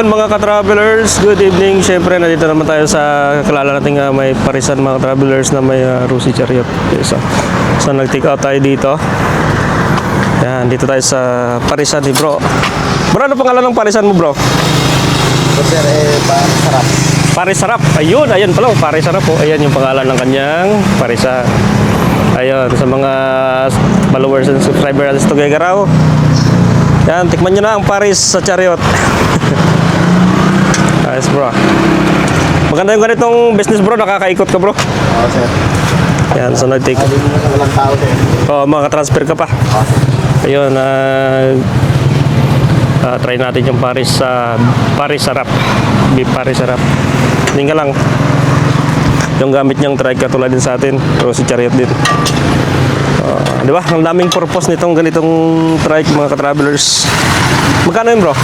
Mga ka-travelers, good evening. Siyempre, nandito naman tayo sa kalala natin may parisan mga travelers na may Rusi Chariot. So nag-take out tayo dito. Yan, dito tayo sa parisan ni bro. Bro, ano pangalan ng parisan mo, bro? Sir, Parisarap. Parisarap. Ayun, ayan pala, Parisarap po. Ayan yung pangalan ng kanyang parisan. Ayun, sa mga followers and subscribers natin sa Tuguegarao. Yan, tikman nyo na ang Paris sa Chariot. Ayos, bro. Maganda yung ganitong business, bro. Nakakaikot ka, bro. Oo, sir. Yan, so nag-take. Walang tao, sir. Oh, makatransfer ka pa. Ayun, try natin yung Paris sa Parisarap. Beef Parisarap. Hindi nga lang. Yung gamit niyang trike katulad din sa atin. Pero si Chariot din. Di ba? Ang daming purpose nitong ganitong trike, mga ka-travelers. Magkano yun, bro?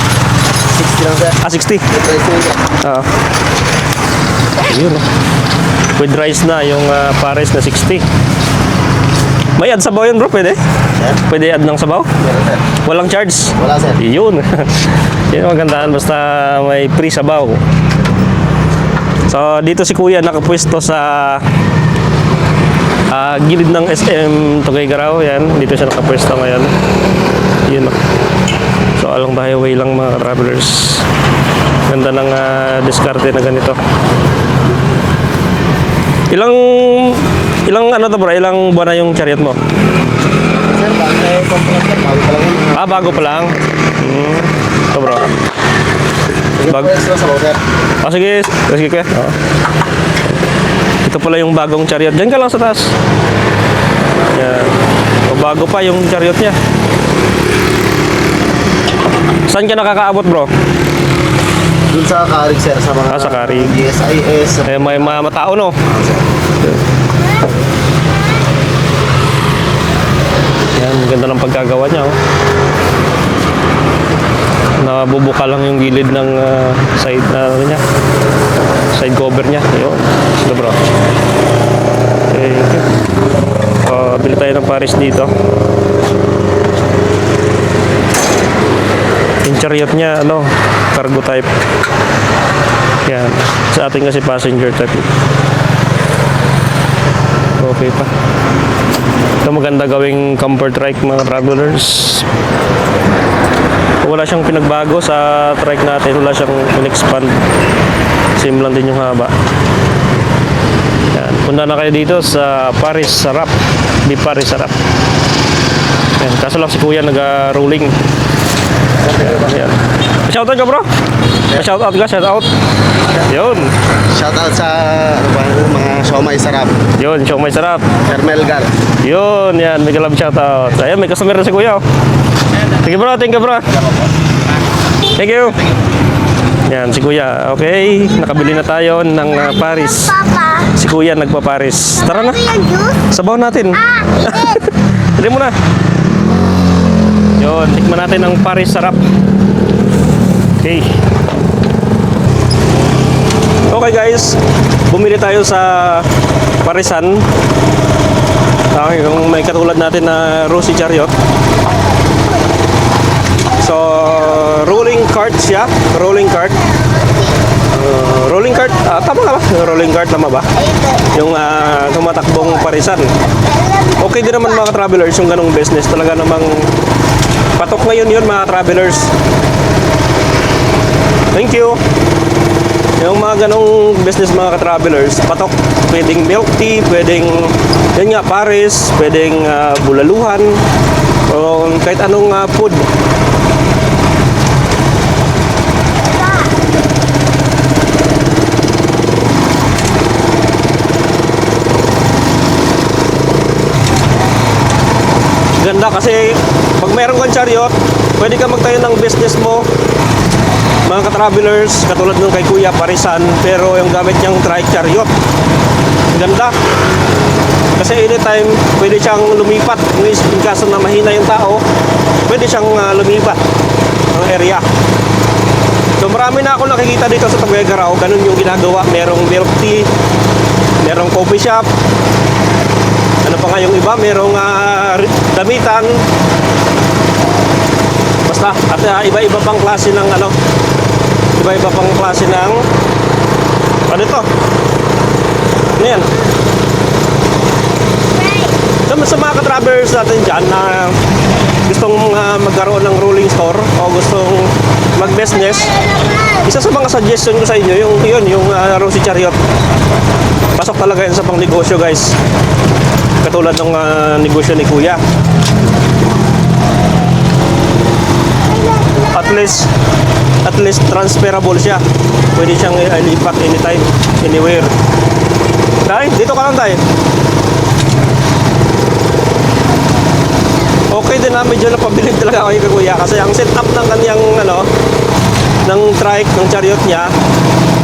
60 lang, sir. 60. Price nyo, sir. Yun. With rice na, yung Paris na 60. May add sabaw yun, bro? Pwede? Sir? Pwede add ng sabaw? Meron, sir. Walang charge? Wala, sir. Yun. Yun ang magandaan. Basta may free sabaw. So, dito si Kuya nakapwesto sa gilid ng SM Tuguegarao. Yan. Dito siya nakapwesto ngayon. Yun. So, along the highway lang, mga travelers. Ganda ng diskarte na ganito. Ilang ano to, bro? Ilang buwan na yung Chariot mo? Sir, bago pa lang, sir. Bago pa lang yun. Ito, bro. Bag. Price lang sa bawah, sir. Sige. Sige, kuya. Ito pala yung bagong Chariot. Diyan ka lang sa taas. Yan. O, bago pa yung Chariot niya. Saan ka nakakaabot, bro? Dun sa Karig, sir. Sa mga Sa Karig. GSIS. May mga matao, no? Yan, ganda ng pagkagawa niya, oh. Nabubuka lang yung gilid ng side niya. Side cover niya. Ayun. Ito, bro. Okay. Bili tayo ng Paris dito. Yung Chariot niya, cargo type. Yan. Sa atin kasi passenger type. Okay pa. Ito maganda gawing comfort trike, mga travelers. Wala siyang pinagbago sa trike natin. Wala siyang in-expand. Same lang din yung haba. Yan. Punta na kayo dito sa Parisarap. Di Parisarap. Yan. Kaso lang si Kuya nag-rolling. Yan. Shoutout ka, bro? Shoutout ka, shoutout. Yun. Shoutout sa mga siomay sarap. Yun, siomay sarap. Sir Melgar. Yun, yan. May kalab shoutout. Ayan, may customer na si Kuya, oh. Thank you, bro. Thank you, bro. Thank you. Yan, si Kuya. Okay, nakabili na tayo ng Paris. Si Kuya nagpa-Paris. Tara na. Sabaw natin. Dali mo na. Yun, tikman natin ang Parisarap. Okay. Okay, guys. Bumili tayo sa Parisan. Okay, kung may katulad natin na Rusi Chariot. So, rolling cart siya. Rolling cart. Rolling cart. Tama ka ba? Rolling cart, tama ba? Yung tumatakbong Parisan. Okay din naman, mga travelers, yung ganong business. Talaga namang patok ngayon yun, mga travelers. Thank you. Yung mga ganong business, mga ka-travelers, patok. Pwedeng milk tea, pwedeng yan nga, Paris, pwedeng bulaluhan, o kahit anong food. Ganda kasi pag mayroon kang Chariot, pwede ka magtayo ng business mo, mga ka-travelers, katulad nung kay Kuya Parisan, pero yung gamit niyang trike Chariot. Ganda. Kasi anytime, pwede siyang lumipat. In kaso na mahina yung tao, pwede siyang lumipat ng area. So marami na ako nakikita dito sa Tuguegarao, ganun yung ginagawa. Merong milk tea, merong coffee shop, ano pa nga yung iba, merong damitan. Basta, at iba-iba pang klase ng Iba-iba pang klase ng ano ito? Ano yan? Sa mga ka-travelers natin dyan na gustong magkaroon ng rolling store o gustong mag-business, isa sa mga suggestion ko sa inyo, yung Rosie Chariot. Pasok talaga yan sa pang negosyo, guys. Katulad ng negosyo ni Kuya. At least transferable siya. Pwede siyang ilipat anytime, anywhere. Tay, dito ka lang, tay. Okay din na, medyo napabilib talaga ako kay Kuya kasi ang setup ng kanyang ng trike, ng chariot niya,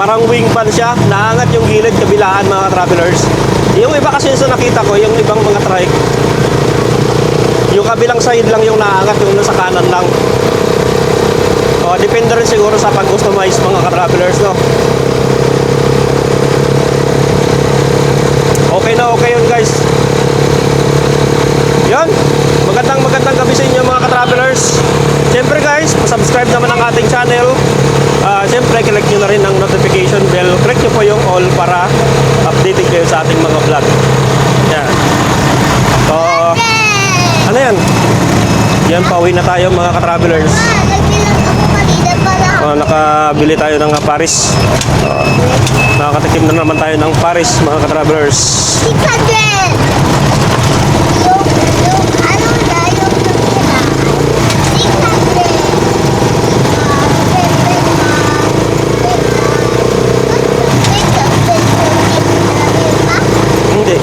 parang wing pan siya, naangat yung gilid kabilaan, mga travelers. Yung iba kasi sa nakita ko, yung ibang mga trike, yung kabilang side lang yung naangat, yung nasa kanan lang. O, depende rin siguro sa pag-customize, mga ka-travelers, no? Okay na okay yun, guys. Yun, magandang gabi sa inyo, mga ka-travelers. Siyempre, guys, subscribe naman ang ating channel. Siyempre, click nyo na rin ang notification bell. Click nyo po yung all para updated kayo sa ating mga vlog. Yan. So, ano yan? Yan, pauwi na tayo, mga ka-travelers. Nakabili tayo ng Paris. Nakakatikim na naman tayo ng Paris, mga ka-travelers. 600! Hindi.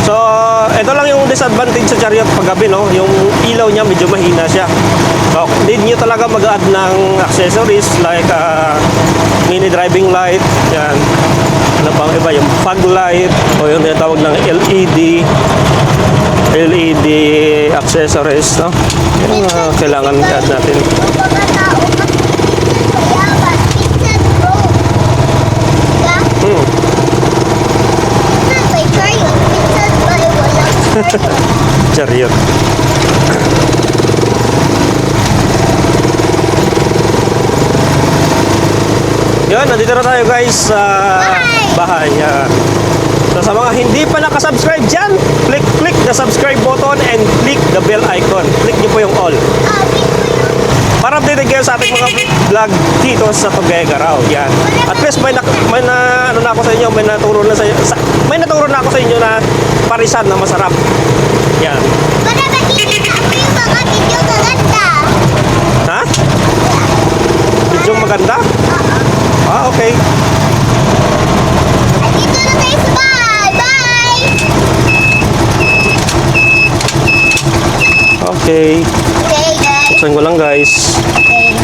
So, ito lang yung disadvantage sa chariot paggabi, no? Yung ilaw niya medyo mahina siya. So, need nyo talaga mag-add ng accessories like mini driving light, yan. Ano pang iba, yung fog light o yung tinatawag ng LED accessories, no? Yung kailangan i-add natin. Chariot. Yun, nandito na tayo, guys, sa bahay. Yan. So, sa mga hindi pa nakasubscribe dyan, click the subscribe button and click the bell icon. Click nyo po yung all. Para updated kayo sa ating mga vlog dito sa Tuguegarao. Yan. At least may ano na ako sa inyo, may naturo na ako sa inyo na parisan na masarap. Yan. Ha? Video maganda? Ah, okay. Dito na tayo sa bahay. Bye! Okay. Okay, guys. Buksan ko lang, guys. Okay.